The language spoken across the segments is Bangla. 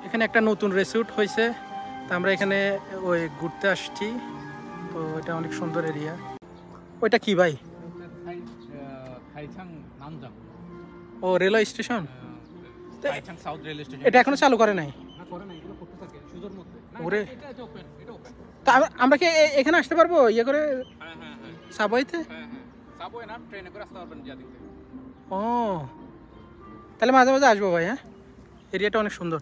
এখানে একটা নতুন রিসোর্ট হয়েছে, তো আমরা এখানে ওই ঘুরতে আসছি। তো এটা অনেক সুন্দর এরিয়া। ওইটা কি ভাই? ও রেলওয়ে স্টেশন। এটা এখনো চালু করে নাই? ওরে, তা আমরা কি এখানে আসতে পারবো ইয়ে করে সাবওয়েতে? ও, তাহলে মাঝে মাঝে আসবো ভাই। হ্যাঁ, এরিয়াটা অনেক সুন্দর।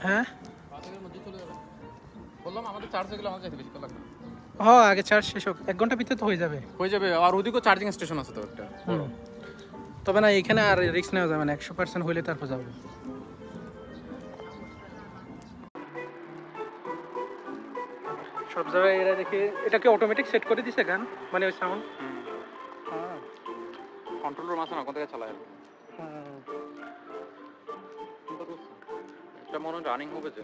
হ্যাঁ হ্যাঁ, আগে চার্জ শেষ হোক, 1 ঘন্টা ভিতরে তো হয়ে যাবে। আর ওদিকেও চার্জিং স্টেশন আছে তো একটা। তবে না, এখানে আর রিস্ক নেওয়া যাবে না, 100% হইলে তারপর যাবে। সব জায়গায় এরা দেখি এটাকে অটোমেটিক সেট করে দিছে গান, মানে ওই সাউন্ড। কন্ট্রোল রুম আছে না, কোন থেকে চালায়? এটা মনে হয় রানিং হবে যে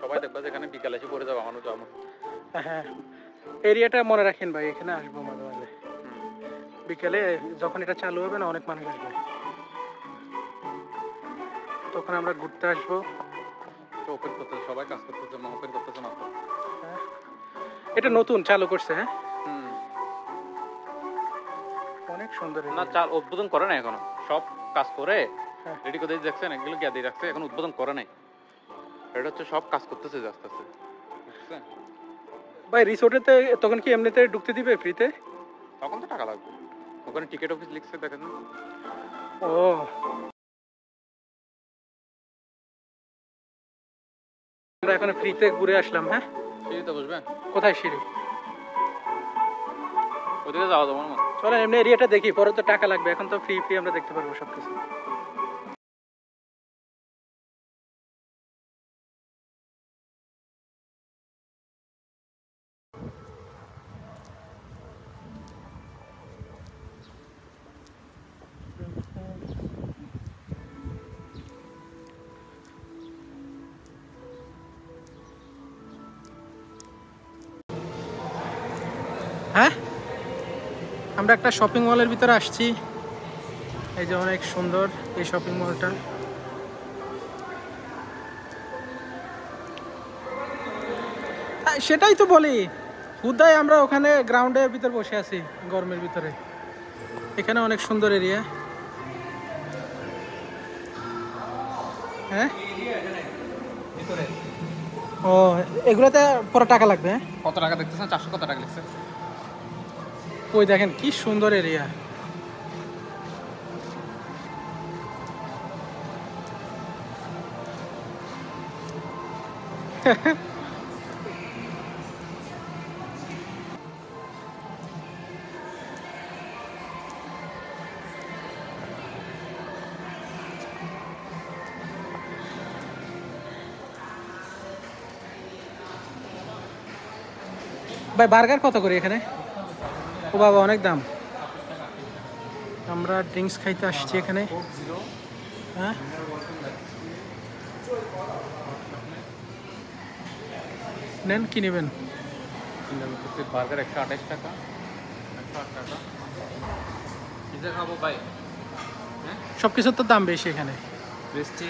সবাই দেখবা যে এখানে বিকালে এসে পড়ে যাবে মানুষ যাবো। হ্যাঁ, এরিয়াটা মনে রাখেন ভাই, এখানে আসবো মাঝে মাঝে বিকেলে, যখন এটা চালু হবে না অনেক মানুষ আসবে, তখন আমরা ঘুরতে আসবো। ওপেন করতেছে, সবাই কাজ করতেছে, ওপেন করতেছে না তো। এটা নতুন চালু করছে। হ্যাঁ, অনেক সুন্দর। না, চাল উদ্বোধন করে নাই এখনো, সব কাজ করে রেডি করে দেখছেন, এগুলো গিয়ে দিয়ে রাখছে, এখন উদ্বোধন করে নাই। এটা হচ্ছে সব কাজ করতেছে আস্তে আস্তে, বুঝছেন ভাই? রিসোর্টেতে তখন কি এমনিতে ঢুকতে দিবে ফ্রিতে? তখন তো টাকা লাগবে, ওখানে টিকিট অফিস লিখছে দেখেন। ও, আমরা এখন ফ্রিতে ঘুরে আসলাম। হ্যাঁ, সিঁড়িতে বসবেন? কোথায় সিঁড়ি? ওদিকে যাওয়া যাবো না। চলো এমনি এরিয়াটা দেখি, পরে তো টাকা লাগবে, এখন তো ফ্রি ফ্রি আমরা দেখতে পারবো সবকিছু। হ্যাঁ, আমরা একটা শপিং মলের ভিতরে আসছি। এই যে অনেক সুন্দর এই শপিং মলটা। সেটাই তো বলি, হুদাই আমরা ওখানে গ্রাউন্ডের ভিতর বসে আছি গরমের ভিতরে। এখানে অনেক সুন্দর এরিয়া। হ্যাঁ, ও এগুলোতে পরে টাকা লাগবে? কত টাকা দেখতেছেন? 400 কত টাকা লিখছে? ওই দেখেন কি সুন্দর এরিয়া। ভাই বার্গার কত করে এখানে? ও বাবা, অনেক দাম। আমরা ড্রিঙ্কস খাইতে আসছি এখানে। হ্যাঁ, নেন, কি নেবেন? বার্গার 128 টাকা, 108 টাকা। পিজ্জা খাবো ভাই? সব কিছুর তো দাম বেশি এখানে। বেস্টি